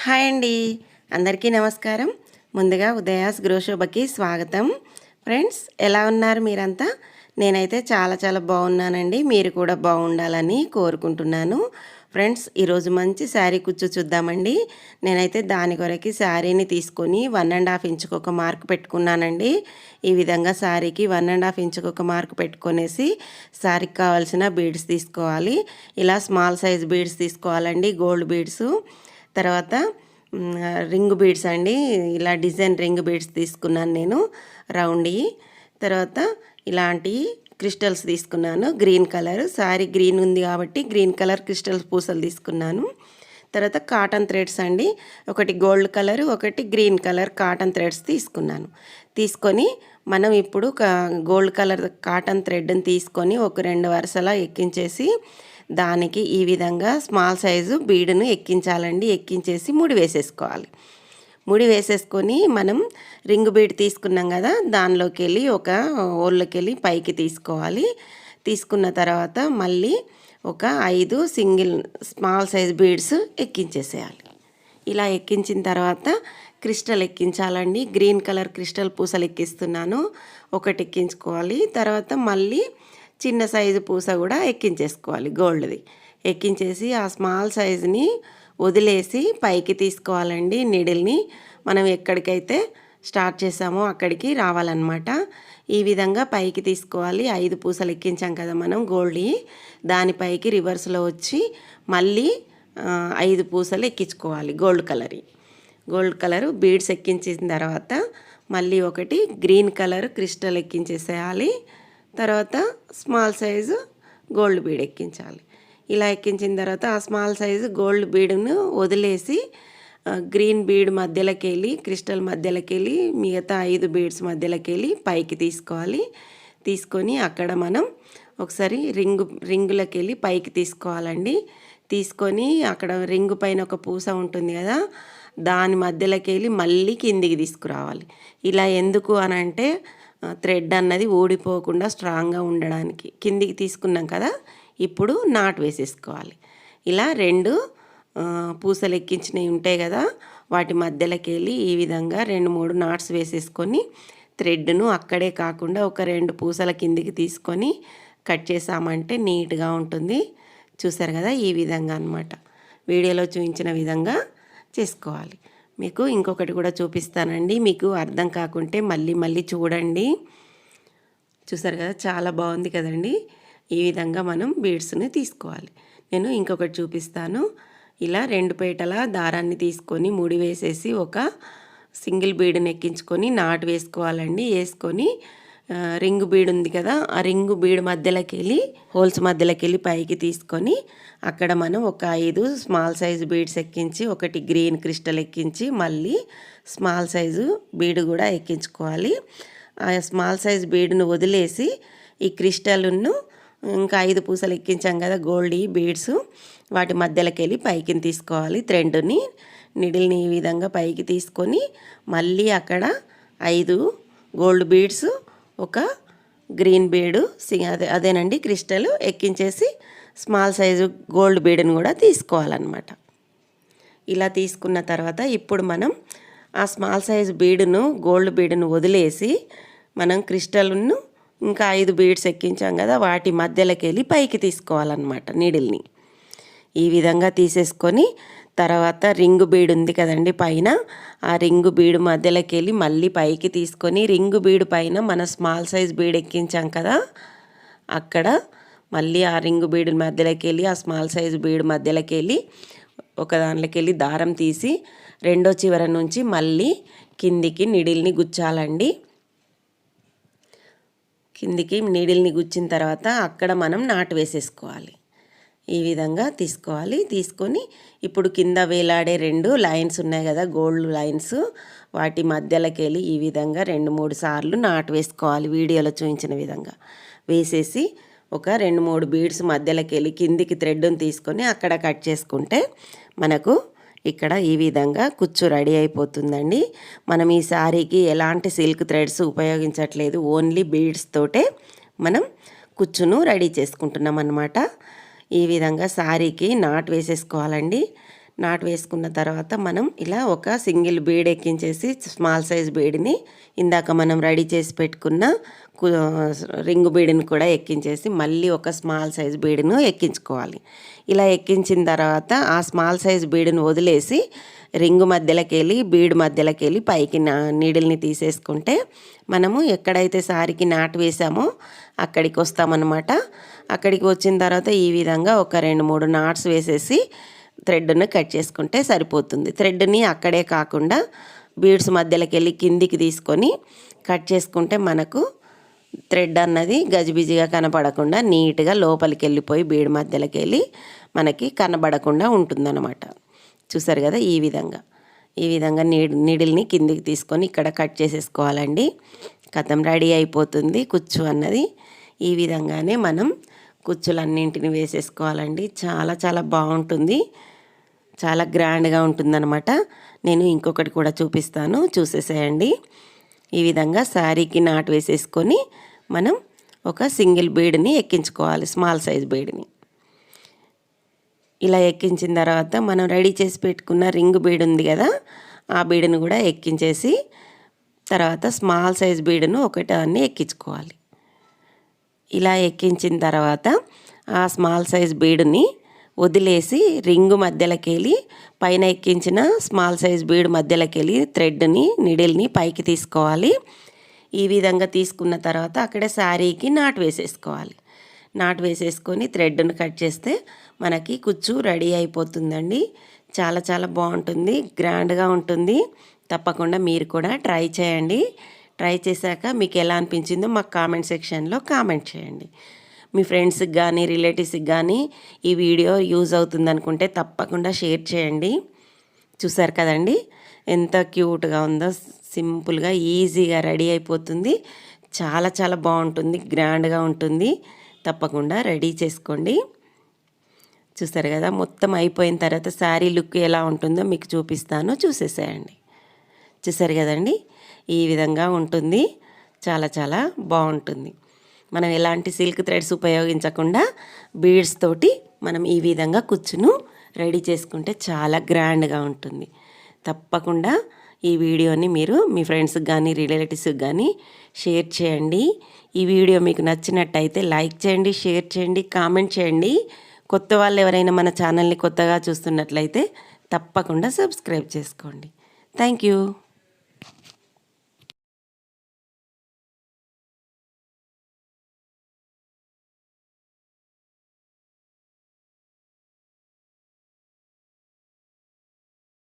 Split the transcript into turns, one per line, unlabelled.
Hi అండి, అందరికీ నమస్కారం. ముందుగా ఉదయాస్ గృహశోభకి స్వాగతం. ఫ్రెండ్స్, ఎలా ఉన్నారు మీరంతా? నేనైతే చాలా చాలా బాగున్నానండి. మీరు కూడా బాగుండాలని కోరుకుంటున్నాను. ఫ్రెండ్స్, ఈరోజు మంచి శారీ కుచ్చు చూద్దామండి. నేనైతే దాని కొరకి శారీని తీసుకొని 1.5 ఇంచుకు ఒక మార్క్ పెట్టుకున్నానండి. ఈ విధంగా శారీకి 1.5 ఇంచుకు ఒక మార్క్ పెట్టుకొనేసి శారీకి కావాల్సిన బీడ్స్ తీసుకోవాలి. ఇలా స్మాల్ సైజ్ బీడ్స్ తీసుకోవాలండి, గోల్డ్ బీడ్స్. తర్వాత రింగ్ బీడ్స్ అండి, ఇలా డిజైన్ రింగ్ బీడ్స్ తీసుకున్నాను నేను, రౌండ్వి. తర్వాత ఇలాంటి క్రిస్టల్స్ తీసుకున్నాను, గ్రీన్ కలర్. సారీ గ్రీన్ ఉంది కాబట్టి గ్రీన్ కలర్ క్రిస్టల్స్ పూసలు తీసుకున్నాను. తర్వాత కాటన్ థ్రెడ్స్ అండి, ఒకటి గోల్డ్ కలర్, ఒకటి గ్రీన్ కలర్ కాటన్ థ్రెడ్స్ తీసుకున్నాను. తీసుకొని మనం ఇప్పుడు గోల్డ్ కలర్ కాటన్ థ్రెడ్ని తీసుకొని ఒక 2 వరుసలా ఎక్కించేసి దానికి ఈ విధంగా స్మాల్ సైజు బీడును ఎక్కించాలండి. ఎక్కించేసి ముడి వేసేసుకోవాలి. ముడి వేసేసుకొని మనం రింగ్ బీడ్ తీసుకున్నాం కదా, దానిలోకి వెళ్ళి ఒక ఓళ్ళకి వెళ్ళి పైకి తీసుకోవాలి. తీసుకున్న తర్వాత మళ్ళీ ఒక 5 సింగిల్ స్మాల్ సైజ్ బీడ్స్ ఎక్కించేసేయాలి. ఇలా ఎక్కించిన తర్వాత క్రిస్టల్ ఎక్కించాలండి. గ్రీన్ కలర్ క్రిస్టల్ పూసలు ఎక్కిస్తున్నాను, ఒకటి ఎక్కించుకోవాలి. తర్వాత మళ్ళీ చిన్న సైజు పూస కూడా ఎక్కించేసుకోవాలి, గోల్డ్ది. ఎక్కించేసి ఆ స్మాల్ సైజుని వదిలేసి పైకి తీసుకోవాలండి. నీడిల్ని మనం ఎక్కడికైతే స్టార్ట్ చేసామో అక్కడికి రావాలన్నమాట. ఈ విధంగా పైకి తీసుకోవాలి. 5 పూసలు ఎక్కించాం కదా మనం గోల్డ్ని, దానిపైకి రివర్స్లో వచ్చి మళ్ళీ 5 పూసలు ఎక్కించుకోవాలి గోల్డ్ కలరు బీడ్స్ ఎక్కించిన తర్వాత మళ్ళీ ఒకటి గ్రీన్ కలర్ క్రిస్టల్ ఎక్కించేసేయాలి. తర్వాత స్మాల్ సైజు గోల్డ్ బీడ్ ఎక్కించాలి. ఇలా ఎక్కించిన తర్వాత ఆ స్మాల్ సైజు గోల్డ్ బీడ్ను వదిలేసి గ్రీన్ బీడ్ మధ్యలోకి వెళ్ళి, క్రిస్టల్ మధ్యలోకి వెళ్ళి, మిగతా 5 బీడ్స్ మధ్యలోకి వెళ్ళి పైకి తీసుకోవాలి. తీసుకొని అక్కడ మనం ఒకసారి రింగులోకి వెళ్ళి పైకి తీసుకోవాలండి. తీసుకొని అక్కడ రింగు పైన ఒక పూస ఉంటుంది కదా, దాని మధ్యలోకి వెళ్ళి మళ్ళీ కిందికి తీసుకురావాలి. ఇలా ఎందుకు అని అంటే థ్రెడ్ అన్నది ఊడిపోకుండా స్ట్రాంగ్గా ఉండడానికి. కిందికి తీసుకున్నాం కదా, ఇప్పుడు నాట్ వేసేసుకోవాలి. ఇలా 2 పూసలు ఎక్కించినవి ఉంటాయి కదా, వాటి మధ్యలోకి వెళ్ళి ఈ విధంగా 2-3 నాట్స్ వేసేసుకొని థ్రెడ్ను అక్కడే కాకుండా ఒక 2 పూసల కిందికి తీసుకొని కట్ చేసామంటే నీట్గా ఉంటుంది. చూసారు కదా, ఈ విధంగా అన్నమాట. వీడియోలో చూపించిన విధంగా చేసుకోవాలి. మీకు ఇంకొకటి కూడా చూపిస్తానండి, మీకు అర్థం కాకుంటే మళ్ళీ చూడండి. చూసారు కదా, చాలా బాగుంది కదండి. ఈ విధంగా మనం బీడ్స్ని తీసుకోవాలి. నేను ఇంకొకటి చూపిస్తాను. ఇలా 2 పేటల దారాన్ని తీసుకొని ముడి వేసేసి ఒక సింగిల్ బీడ్ని ఎక్కించుకొని నాటు వేసుకోవాలండి. వేసుకొని రింగ్ బీడ్ ఉంది కదా, ఆ రింగు బీడ్ మధ్యలోకి వెళ్ళి హోల్స్ మధ్యలోకి వెళ్ళి పైకి తీసుకొని అక్కడ మనం ఒక 5 స్మాల్ సైజు బీడ్స్ ఎక్కించి, ఒకటి గ్రీన్ క్రిస్టల్ ఎక్కించి మళ్ళీ స్మాల్ సైజు బీడ్ కూడా ఎక్కించుకోవాలి. ఆ స్మాల్ సైజు బీడ్ను వదిలేసి ఈ క్రిస్టల్ను ఇంకా 5 పూసలు ఎక్కించాం కదా గోల్డ్ బీడ్స్, వాటి మధ్యలోకి వెళ్ళి పైకి తీసుకోవాలి. థ్రెడ్ని నిడిల్ని ఈ విధంగా పైకి తీసుకొని మళ్ళీ అక్కడ 5 గోల్డ్ బీడ్స్, ఒక గ్రీన్ బీడు అదేనండి క్రిస్టల్ ఎక్కించేసి స్మాల్ సైజు గోల్డ్ బీడ్ని కూడా తీసుకోవాలన్నమాట. ఇలా తీసుకున్న తర్వాత ఇప్పుడు మనం ఆ స్మాల్ సైజు బీడును గోల్డ్ బీడును వదిలేసి మనం క్రిస్టల్ను ఇంకా 5 బీడ్స్ ఎక్కించాం కదా, వాటి మధ్యలోకి వెళ్ళి పైకి తీసుకోవాలన్నమాట నీడిల్ని. ఈ విధంగా తీసేసుకొని తర్వాత రింగు బీడ్ ఉంది కదండి పైన, ఆ రింగు బీడు మధ్యలోకి వెళ్ళి మళ్ళీ పైకి తీసుకొని రింగు బీడు పైన మన స్మాల్ సైజ్ బీడ్ ఎక్కించాం కదా, అక్కడ మళ్ళీ ఆ రింగు బీడు మధ్యలోకి వెళ్ళి ఆ స్మాల్ సైజ్ బీడు మధ్యలోకి వెళ్ళి ఒక దాంట్లోకి వెళ్ళి దారం తీసి రెండో చివర నుంచి మళ్ళీ కిందికి నీడిల్ని గుచ్చాలండి. కిందికి నీడిల్ని గుచ్చిన తర్వాత అక్కడ మనం నాటు వేసేసుకోవాలి. ఈ విధంగా తీసుకోవాలి. తీసుకొని ఇప్పుడు కింద వేలాడే 2 లైన్స్ ఉన్నాయి కదా గోల్డ్ లైన్స్, వాటి మధ్యలోకి వెళ్ళి ఈ విధంగా 2-3 సార్లు నాటు వేసుకోవాలి. వీడియోలో చూపించిన విధంగా వేసేసి ఒక 2-3 బీడ్స్ మధ్యలోకి వెళ్ళి కిందికి థ్రెడ్ని తీసుకొని అక్కడ కట్ చేసుకుంటే మనకు ఇక్కడ ఈ విధంగా కుచ్చు రెడీ అయిపోతుందండి. మనం ఈ శారీకి ఎలాంటి సిల్క్ థ్రెడ్స్ ఉపయోగించట్లేదు, ఓన్లీ బీడ్స్ తోటే మనం కుచ్చును రెడీ చేసుకుంటున్నాం అన్నమాట. ఈ విధంగా శారీకి నాట్ వేసేసుకోవాలండి. నాటు వేసుకున్న తర్వాత మనం ఇలా ఒక సింగిల్ బీడ్ ఎక్కించేసి స్మాల్ సైజ్ బీడ్ని ఇందాక మనం రెడీ చేసి పెట్టుకున్న రింగు బీడ్ని కూడా ఎక్కించేసి మళ్ళీ ఒక స్మాల్ సైజ్ బీడ్ను ఎక్కించుకోవాలి. ఇలా ఎక్కించిన తర్వాత ఆ స్మాల్ సైజ్ బీడ్ని వదిలేసి రింగు మధ్యలోకి వెళ్ళి బీడ్ మధ్యలోకి వెళ్ళి పైకి నీడిల్ని తీసేసుకుంటే మనము ఎక్కడైతే సారికి నాటు వేసామో అక్కడికి వస్తామన్నమాట. అక్కడికి వచ్చిన తర్వాత ఈ విధంగా ఒక 2-3 నాట్స్ వేసేసి థ్రెడ్ను కట్ చేసుకుంటే సరిపోతుంది. థ్రెడ్ని అక్కడే కాకుండా బీడ్స్ మధ్యలోకి వెళ్ళి కిందికి తీసుకొని కట్ చేసుకుంటే మనకు థ్రెడ్ అన్నది గజిబిజిగా కనపడకుండా నీట్గా లోపలికి వెళ్ళిపోయి బీడ్ మధ్యలోకి వెళ్ళి మనకి కనబడకుండా ఉంటుందన్నమాట. చూసారు కదా, ఈ విధంగా నీడిల్ని కిందికి తీసుకొని ఇక్కడ కట్ చేసేసుకోవాలండి. కథం రెడీ అయిపోతుంది కుచ్చు అన్నది. ఈ విధంగానే మనం కుచ్చులన్నింటిని వేసేసుకోవాలండి. చాలా చాలా బాగుంటుంది, చాలా గ్రాండ్గా ఉంటుందన్నమాట. నేను ఇంకొకటి కూడా చూపిస్తాను, చూసేసేయండి. ఈ విధంగా శారీకి నాటు వేసేసుకొని మనం ఒక సింగిల్ బీడ్ని ఎక్కించుకోవాలి, స్మాల్ సైజ్ బీడ్ని. ఇలా ఎక్కించిన తర్వాత మనం రెడీ చేసి పెట్టుకున్న రింగ్ బీడ్ ఉంది కదా, ఆ బీడ్ని కూడా ఎక్కించేసి తర్వాత స్మాల్ సైజ్ బీడ్ను ఒకటాన్ని ఎక్కించుకోవాలి. ఇలా ఎక్కించిన తర్వాత ఆ స్మాల్ సైజ్ బీడ్ని వదిలేసి రింగు మధ్యలోకి వెళ్ళి పైన ఎక్కించిన స్మాల్ సైజ్ బీడ్ మధ్యలోకి వెళ్ళి థ్రెడ్ని నీడిల్ని పైకి తీసుకోవాలి. ఈ విధంగా తీసుకున్న తర్వాత అక్కడే శారీకి నాటు వేసేసుకోవాలి. నాటు వేసేసుకొని థ్రెడ్ను కట్ చేస్తే మనకి కుచ్చు రెడీ అయిపోతుందండి. చాలా చాలా బాగుంటుంది, గ్రాండ్గా ఉంటుంది. తప్పకుండా మీరు కూడా ట్రై చేయండి. ట్రై చేశాక మీకు ఎలా అనిపించిందో మాకు కామెంట్ సెక్షన్లో కామెంట్ చేయండి. మీ ఫ్రెండ్స్కి కానీ రిలేటివ్స్కి కానీ ఈ వీడియో యూజ్ అవుతుంది అనుకుంటే తప్పకుండా షేర్ చేయండి. చూసారు కదండి ఎంత క్యూట్గా ఉందో, సింపుల్గా ఈజీగా రెడీ అయిపోతుంది. చాలా చాలా బాగుంటుంది, గ్రాండ్గా ఉంటుంది. తప్పకుండా రెడీ చేసుకోండి. చూసారు కదా, మొత్తం అయిపోయిన తర్వాత శారీ లుక్ ఎలా ఉంటుందో మీకు చూపిస్తాను, చూసేసేయండి. చూసారు కదండి, ఈ విధంగా ఉంటుంది. చాలా చాలా బాగుంటుంది. మనం ఎలాంటి సిల్క్ థ్రెడ్స్ ఉపయోగించకుండా బీడ్స్ తోటి మనం ఈ విధంగా కుచ్చును రెడీ చేసుకుంటే చాలా గ్రాండ్గా ఉంటుంది. తప్పకుండా ఈ వీడియోని మీరు మీ ఫ్రెండ్స్కి కానీ రిలేటివ్స్కి కానీ షేర్ చేయండి. ఈ వీడియో మీకు నచ్చినట్టయితే లైక్ చేయండి, షేర్ చేయండి, కామెంట్ చేయండి. కొత్త వాళ్ళు ఎవరైనా మన ఛానల్ని కొత్తగా చూస్తున్నట్లయితే తప్పకుండా సబ్స్క్రైబ్ చేసుకోండి. Thank you.